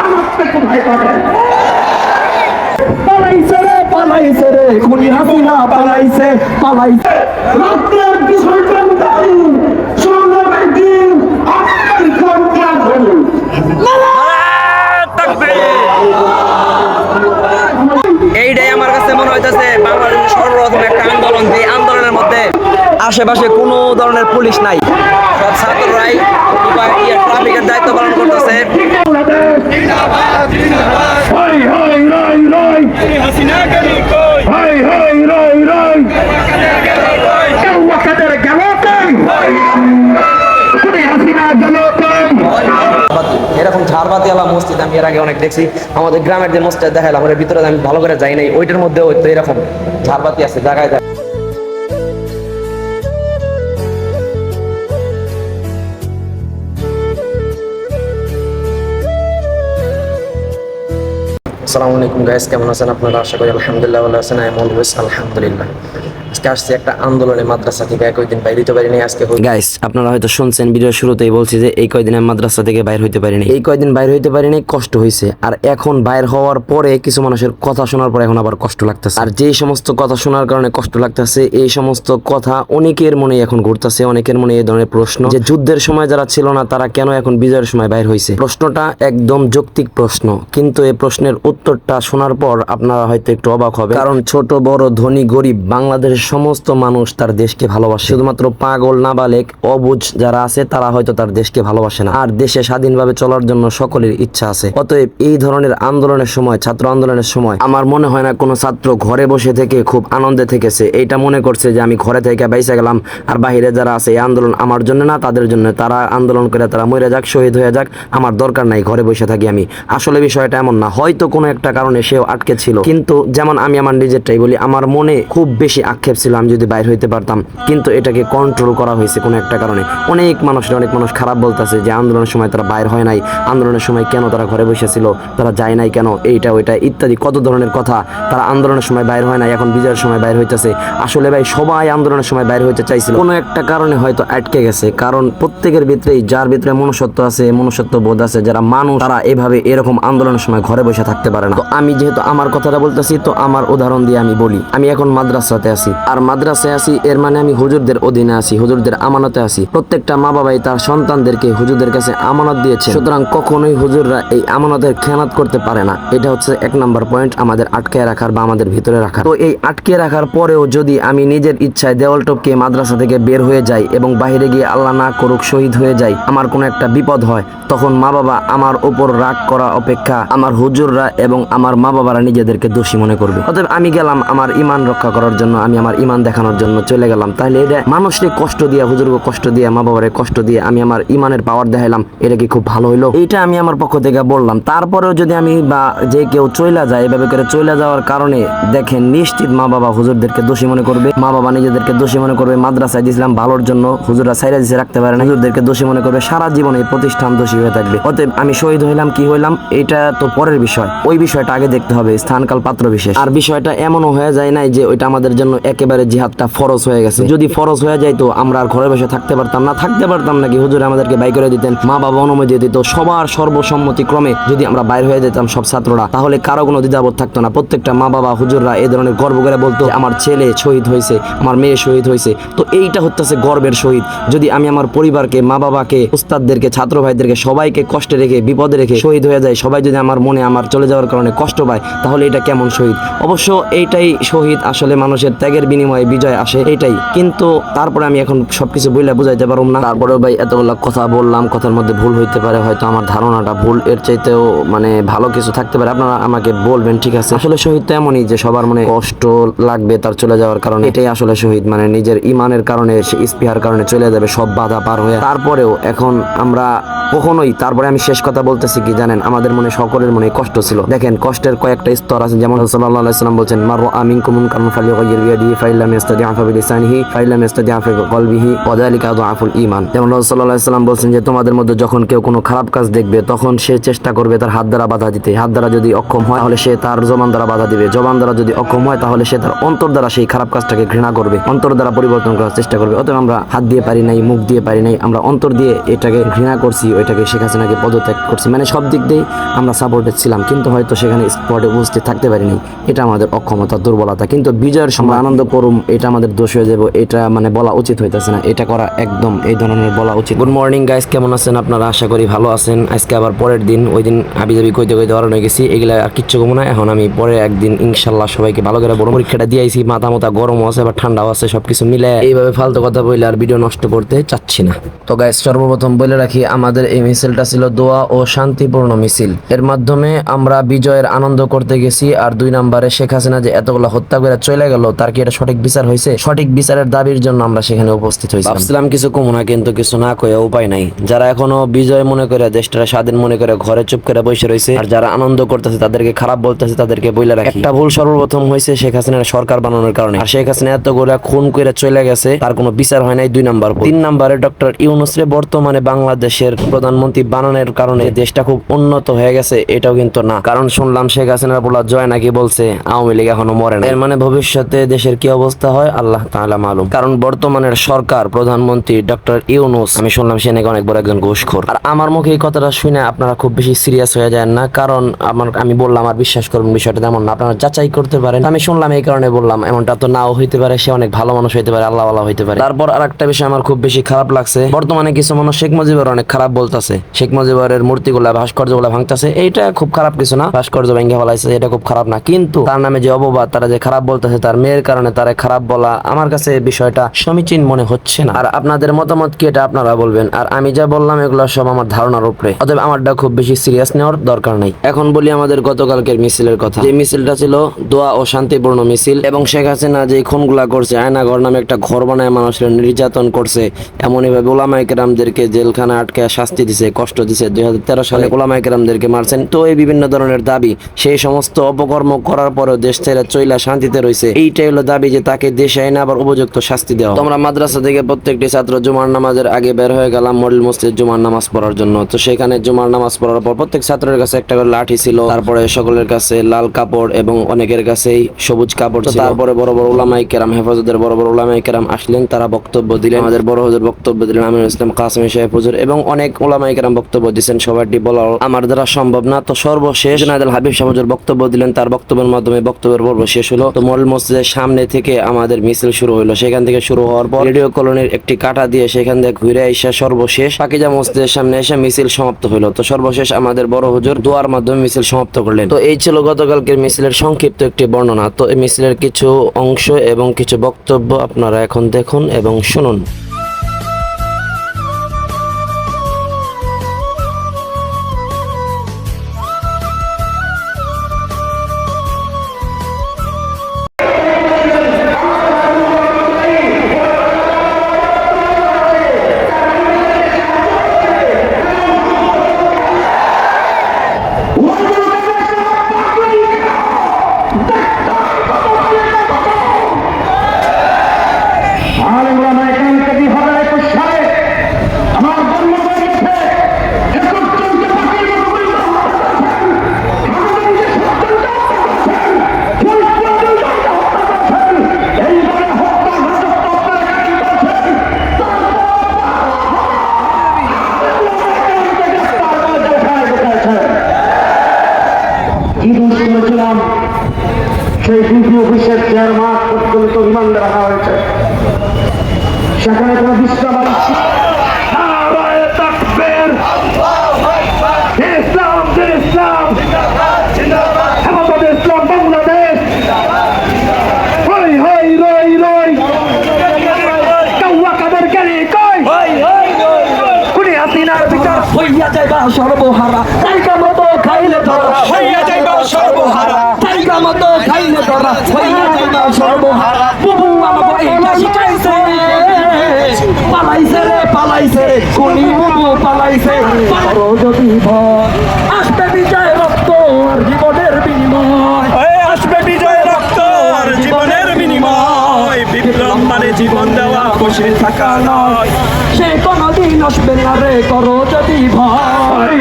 আমার থেকে ভয় পাবেন। পালাইছে রে খুনি হাসিনা, পালাইছে রাত্রের বিষয়টা এইটাই আমার কাছে মনে হইতেছে বাংলাদেশের সর্বপ্রথম একটা আন্দোলন, যে আন্দোলনের মধ্যে আশেপাশে কোনো ধরনের পুলিশ নাই, সব ছাত্ররাই ট্রাফিকের দায়িত্ব পালন করতেছে। এরকম ঝাড়বাতিওয়ালা মসজিদ আমি এর আগে অনেক দেখছি। আমাদের গ্রামের যে মসজিদ দেখালাম ওর ভিতরে আমি ভালো করে যাই নাই, ওইটার মধ্যেও তো এরকম ঝাড়বাতি আছে জায়গায়। আসসালামু আলাইকুম গাইস, কেমন আছেন আপনারা? আশা করি আলহামদুলিল্লাহ ভালো আছেন। আমি অলওয়েজ আলহামদুলিল্লাহ। আজকে আসছি একটা আন্দোলনে, মাদ্রাসা থেকে কয়েকদিন বাইরে হইতে পারিনি। আজকে গাইস আপনারা হয়তো শুনছেন ভিডিওর শুরুতেই বলছি যে এই কয়েকদিন আমি মাদ্রাসা থেকে বাইরে হইতে পারিনি। এই কয়েকদিন বাইরে হইতে পারিনি, কষ্ট হয়েছে। আর এখন বাইরে হওয়ার পরে কিছু মানুষের কথা শোনার পরে এখন আবার কষ্ট লাগতেছে। আর যেই সমস্ত কথা শোনার কারণে কষ্ট লাগতেছে, এই সমস্ত কথা অনেকের মনে এখন ঘুরতেছে। অনেকের মনে এই ধরনের প্রশ্ন যে যুদ্ধের সময় যারা ছিল না তারা কেন এখন বিজয়ের সময় বাইরে হয়েছে। প্রশ্নটা একদম যৌক্তিক প্রশ্ন, কিন্তু এই প্রশ্নের উত্তরটা শোনার পর আপনারা হয়তো একটু অবাক হবে। কারণ ছোট বড় ধনী গরিব বাংলাদেশের সমস্ত মানুষ তার দেশকে ভালোবাসে। শুধুমাত্র পাগল নাবালেক অবুঝ যারা আছে তারা হয়তো তার দেশকে ভালোবাসে না। আর দেশে স্বাধীনভাবে চলার জন্য সকলের ইচ্ছা আছে। অতএব এই ধরনের আন্দোলনের সময়, ছাত্র আন্দোলনের সময় আমার মনে হয় না কোনো ছাত্র ঘরে বসে থেকে খুব আনন্দে থেকেছে। এইটা মনে করছে যে আমি ঘরে থেকে বাইসে গেলাম, আর বাহিরে যারা আছে এই আন্দোলন আমার জন্য না তাদের জন্য, তারা আন্দোলন করে তারা মরে যাক, শহীদ হয়ে যাক, আমার দরকার নাই, ঘরে বসে থাকি আমি। আসলে বিষয়টা এমন না। হয়তো কোনো একটা কারণে সেও আটকে ছিল, কিন্তু যেমন আমি আমার নিজেরটাই বলি, আমার মনে খুব বেশি আক্ষেপ ছিল আমি যদি বাইরে হইতে পারতাম, কিন্তু এটাকে কন্ট্রোল করা হয়েছে কোনো একটা কারণে। অনেক মানুষ খারাপ বলতেছে যে আন্দোলনের সময় তারা বাইর হয় নাই, আন্দোলনের সময় কেন তারা ঘরে বসেছিল, তারা যায় নাই কেন, এইটা ওইটা ইত্যাদি কত ধরনের কথা। তারা আন্দোলনের সময় বাইর হয় নাই, এখন বিজয়ের সময় বাইর হইতেছে। আসলে ভাই সবাই আন্দোলনের সময় বাইর হইতে চাইছিল, কোনো একটা কারণে হয়তো আটকে গেছে। কারণ প্রত্যেকের ভিতরেই যার ভিতরে মনুষ্যত্ব আছে, মনুষ্যত্ব বোধ আছে, যারা মানুষ তারা এভাবে এরকম আন্দোলনের সময় ঘরে বসে থাকতে পারে না। তো আমি যেহেতু আমার কথাটা বলতেছি, তো আমার উদাহরণ দিয়ে আমি বলি, আমি এখন মাদ্রাসাতে আছি। আর মাদ্রাসায় আছি এর মানে আমি হুজুরদের অধীনে আছি, হুজুরদের আমানতে আছি। প্রত্যেকটা মা বাবাই তার সন্তানদেরকে হুজুরদের কাছে আমানত দিয়েছে, সুতরাং কখনোই হুজুররা এই আমানতের খেয়ানত করতে পারে না। এটা হচ্ছে এক নাম্বার পয়েন্ট আমাদের আটকে রাখার বা আমাদের ভিতরে রাখার। তো এই আটকে রাখার পরেও যদি আমি নিজের ইচ্ছায় দেওয়াল টপকে মাদ্রাসা থেকে বের হয়ে যাই এবং বাইরে গিয়ে আল্লাহ না করুক শহীদ হয়ে যাই, আমার কোনো একটা বিপদ হয়, তখন মা বাবা আমার উপর রাগ করা অপেক্ষা আমার হুজুররা এবং আমার মা বাবারা নিজেদেরকে দোষী মনে করবে। অতএব আমি গেলাম আমার ইমান রক্ষা করার জন্য, আমি আমার ইমান দেখানোর জন্য চলে গেলাম। তাহলে এটা মানুষকে কষ্ট দিয়ে, হুজুরকে কষ্ট দিয়ে, মা বাবারে কষ্ট দিয়ে আমি আমার ইমানের পাওয়ার দেখাইলাম, এটা কি খুব ভালো হইলো? এইটা আমি আমার পক্ষ থেকে বললাম। তারপরেও যদি আমি বা যে কেউ চইলা যায়, এভাবে করে চইলা যাওয়ার কারণে দেখেন নিশ্চিত মা বাবা হুজুরদেরকে দোষী মনে করবে, মা বাবা নিজেদেরকে দোষী মনে করবে। মাদ্রাসায় দিয়েছিলাম ভালোর জন্য, হুজুররা সাইরা দিছে রাখতে পারে না, হুজুরদেরকে দোষী মনে করবে। সারা জীবন এই প্রতিষ্ঠান দোষী হয়ে থাকবে। অতএব আমি শহীদ হইলাম কি হইলাম এটা তো পরের বিষয়, ওই বিষয়টা আগে দেখতে হবে, স্থানকাল পাত্র বিশেষ। আর বিষয়টা এমনও হয়ে যায় নাই যে ওইটা আমাদের জন্য একেবারে জিহাদটা ফরজ হয়ে গেছে। যদি ফরজ হয়ে যায় তো আমরা আর ঘরে বসে থাকতে পারতাম না নাকি? হুজুর আমাদেরকে বাই করে দিতেন, মা বাবা অনুমতি দিত, সবার সর্বসম্মতি ক্রমে যদি আমরা বাইর হয়ে যেতাম সব ছাত্ররা, তাহলে কারো কোনো দ্বিধাবোধ থাকতো না। প্রত্যেকটা মা বাবা হুজুররা এই ধরনের গর্ব করে বলতো আমার ছেলে শহীদ হয়েছে, আমার মেয়ে শহীদ হয়েছে। তো এইটা হচ্ছে গর্বের শহীদ। যদি আমি আমার পরিবারকে, মা বাবাকে, উস্তাদদেরকে, ছাত্র ভাইদেরকে সবাইকে কষ্টে রেখে, বিপদে রেখে শহীদ হয়ে যায়, সবাই যদি আমার মনে আমার চলে যাওয়ার কারণে কষ্ট পায়, তাহলে এটা কেমন শহীদ? অবশ্য এইটাই শহীদ, আসলে মানুষের ত্যাগের বিনিময়ে বিজয় আসে, এইটাই। কিন্তু তারপরে আমি এখন সবকিছু বইলা বুঝাইতে পারবো না। তারপরেও ভাই এতগুলা কথা বললাম, কথার মধ্যে ভুল হইতে পারে, হয়তো আমার ধারণাটা ভুল, এর চাইতেও মানে ভালো কিছু থাকতে পারে, আপনারা আমাকে বলবেন, ঠিক আছে? আসলে শহীদ তো এমনই যে সবার মনে কষ্ট লাগবে তার চলে যাওয়ার কারণে, এটাই আসলে শহীদ। মানে নিজের ইমানের কারণে, সে ইস্পিহার কারণে চলে যাবে সব বাধা পার হয়ে। তারপরেও এখন আমরা কখনোই, তারপরে আমি শেষ কথা বলতেছি কি জানেন, আমাদের মনে সকলের মনে কষ্ট ছিল। দেখেন কষ্টের কয়েকটা স্তর আছে, যেমন সাল্লাল্লাহু আলাইহি ওয়াসাল্লাম বলছেন মাররা মিনকুম মুনকারান ফালিয়ুগাইয়িরহু বিয়াদিহি ফাইন লাম ইয়াস্তাতি আফা বিলিসানিহি ফাইন লাম ইয়াস্তাতি আফা বিকলবিহি ওয়া যালিকা আযআফুল ঈমান। যেমন রাসূল সাল্লাল্লাহু আলাইহি ওয়াসাল্লাম বলেন যে তোমাদের মধ্যে যখন কেউ কোনো খারাপ কাজ দেখবে তখন সে চেষ্টা করবে তার হাত দ্বারা বাধা দিতে। হাত দ্বারা যদি অক্ষম হয় তাহলে সে তার জবান দ্বারা বাধা দিবে। জবান দ্বারা যদি অক্ষম হয় তাহলে সে তার অন্তর দ্বারা সেই খারাপ কাজটাকে ঘৃণা করবে, অন্তর দ্বারা পরিবর্তন করার চেষ্টা করবে। অতএব আমরা হাত দিয়ে পারি নাই, মুখ দিয়ে পারি নাই, আমরা অন্তর দিয়ে এটাকে ঘৃণা করছি, ওইটাকে শেখ হাসিনাকে পদত্যাগ করছি। মানে সব দিক দিয়ে আমরা সাপোর্টেড ছিলাম, কিন্তু হয়তো সেখানে স্পটে উপস্থিত থাকতে পারিনি। এটা আমাদের অক্ষমতা, দুর্বলতা। কিন্তু বিজয়ের সময় আনন্দ করুম এটা আমাদের দোষ হয়ে যাবে, এটা মানে বলা উচিত হইতেছে না, এটা করা একদম এই ধরনের বলা উচিত। গুড মর্নিং গাইস, কেমন আছেন আপনারা? আশা করি ভালো আছেন। আজকে আবার পরের দিন, ওই দিন হাবিজাবি কইতে কইতে অরণ হয়ে গেছি, এগুলা আর কিচ্ছু কমো না। এখন আমি পরে একদিন ইনশাল্লাহ সবাইকে ভালো করে বড় পরীক্ষাটা দিয়ে আইছি, মাথা মাথা গরমও আছে বা ঠান্ডাও আছে, সবকিছু মিলে এইভাবে ফালতু কথা বলে আর ভিডিও নষ্ট করতে চাচ্ছি না। তো গাইস সর্বপ্রথম বলে রাখি, আমাদের এই মিছিলটা ছিল দোয়া ও শান্তিপূর্ণ মিছিল। এর মাধ্যমে আমরা বিজয়ের আনন্দ করতে গেছি। আর 2 নম্বরে শেখ হাসিনা যে এতগুলো হত্যা করে চলে গেল, তার কি এটা সঠিক বিচার হয়েছে? সঠিক বিচারের দাবির জন্য আমরা সেখানে উপস্থিত হয়েছি। ভাবছিলাম কিছু কমু না, কিন্তু কিছু না কয়ে উপায় নাই। যারা এখনো বিজয় মনে করে, দেশটা স্বাধীন মনে করে ঘরে চুপ করে বসে রয়েছে, আর যারা আনন্দ করতেছে তাদেরকে খারাপ বলতেছে, তাদেরকে বইলা রাখি একটা ভুল সর্বপ্রথম হয়েছে শেখ হাসিনার সরকার বানানোর কারণে। আর শেখ হাসিনা এতগুলা খুন করে চলে গেছে, তার কোনো বিচার হয় নাই। 2 নম্বর। 3 নম্বরে ডক্টর ইউনূসরে বর্তমানে বাংলাদেশের প্রধানমন্ত্রী বানানোর কারণে দেশটা খুব উন্নত হয়ে গেছে, এটাও কিন্তু না। কারণ শুনলাম শেখ হাসিনার বলা জয় নাকি বলছে আওয়ামী লীগ এখনো মরে না। এর মানে ভবিষ্যতে দেশের কি অবস্থা হয় আল্লাহ তাআলা মালুম। কারণ বর্তমানের সরকার প্রধানমন্ত্রী ডক্টর ইউনূস, আমি শুনলাম সে নাকি অনেক বড় একজন ঘুষখোর। আর আমার মুখে এই কথাটা শুনে আপনারা খুব বেশি সিরিয়াস হয়ে যান না, কারণ আমি বললাম আর বিশ্বাস করবেন বিষয়টা তেমন না, আপনারা যাচাই করতে পারেন। আমি শুনলাম এই কারণে বললাম, এমনটা তো নাও হইতে পারে, সে অনেক ভালো মানুষ হইতে পারে, আল্লাহ ওয়ালা হইতে পারে। তারপর আরেকটা বিষয় আমার খুব বেশি খারাপ লাগছে, বর্তমানে কিছু মানুষ শেখ মুজিবের অনেক খারাপ বলতেছে, শেখ মুজিবের মূর্তিগুলা ভাস্কর্যগুলা ভাঙতেছে। এইটা খুব খারাপ কিছু না, ভাস্কর্য ভেঙে ফেলাইছে, এটা খুব খারাপ না। কিন্তু তার নামে যে অপবাদ, তারা যে খারাপ বলতেছে, তার মেয়ের কারণে তারা খারাপ বলা, আমার কাছে বিষয়টা সমীচীন মনে হচ্ছে না। আর আপনাদের মতামত কি এটা আপনারা বলবেন। আর আমি যা বললাম এগুলো সব আমার ধারণার উপরে, অতএব আমারটা খুব বেশি সিরিয়াস নেওয়ার দরকার নাই। এখন বলি আমাদের গতকালকের মিছিলের কথা। যে মিছিলটা ছিল দোয়া ও শান্তিপূর্ণ মিছিল, এবং শেখ হাসিনা যে খুনগুলা করছে, আয়নাঘর নামে একটা ঘর বানায় মানুষের নির্যাতন করছে, এমনইভাবে ওলামায়ে কেরামদেরকে জেলখানা আটকে শাস্তি দিছে, কষ্ট দিছে। 2013 সালে ওলামায়ে কেরামদেরকে মারছেন। তো এই বিভিন্ন ধরনের দাবি, সেই সমস্ত অপকর্ম করার পরেও দেশ ছেড়ে চইলা শান্তিতে রয়েছে, এইটাই হলো দাবি যে তাকে দেশে আইনা আবার উপযুক্ত শাস্তি দেওয়া। তোমরা মাদ্রাসা থেকে প্রত্যেকটি ছাত্র জুমার নামাজের আগে বের হয়ে গেলাম মডেল মসজিদ জুমার নামাজ পড়ার জন্য। তো সেখানে জুমার নামাজ পড়ার পর প্রত্যেক ছাত্রের কাছে একটা করে লাঠি ছিল, তারপরে সকলের কাছে লাল কাপড় এবং অনেকের কাছেই সবুজ কাপড় ছিল। তারপরে বড় বড় উলামায়ে কেরাম, হেফাজতের বড় বড় উলামায়ে কেরাম আসলেন, তারা বক্তব্য দিলেন। আমাদের বড় হুজুর বক্তব্য দিলেন, আমিনুল ইসলাম কাসেমী সাহেব হুজুর, এবং অনেক উলামায়ে কেরাম বক্তব্য দিয়েছেন। সবাইটি বলা আমার দ্বারা সম্ভব না। তো সর্বশেষ জুনায়েদ আল হাবিব সাহেব হুজুর বক্তব্য দিলেন, তার বক্তব্যের মাধ্যমে বক্তব্যের পর্ব শেষ হলো। তো মডেল মসজিদের সামনে থেকে আমাদের মিছিল শুরু হলো। সেখান থেকে শুরু হওয়ার পর রেডিও কলোনির একটি কাটা দিয়ে সেখান থেকে ঘুরে এসে সর্বশেষ পাকিজা মসজিদের সামনে এসে মিছিল সমাপ্ত হলো। তো সর্বশেষ আমাদের বড় হুজুর দোয়ার মাধ্যমে মিছিল সমাপ্ত করলেন। তো এই ছিল গতকালকের মিছিলের সংক্ষিপ্ত একটি বর্ণনা। তো এই মিছিলের কিছু অংশ এবং কিছু বক্তব্য আপনারা এখন দেখুন এবং শুনুন। সেই ডিউটি অফিসের চেয়ারম্যান পর্যন্ত রিমান্ডে রাখা হয়েছে। সেখানে কোনো বিশ্রাম বাংলাদেশ হইয়া যাইবা সর্বহারা, তাইকা মতো খাইলে ধরা হইয়া যাইবা সর্বহারা, তাইকা মতো খাইলে ধরা হইয়া যাইবা সর্বহারা। বুবু আমাকে এইটা শিখাইছে, পালাইছে রে পালাইছে রে কোনি বুবু পালাইছে। পারো যদি ভয় আসবে বিজয় রক্ত আর জীবনের বিনিময়, আসবে বিজয় রক্ত আর জীবনের বিনিময়। বসে থাকা নয়, সে কোনদিন আসবে না রে, করো যদি ভয়।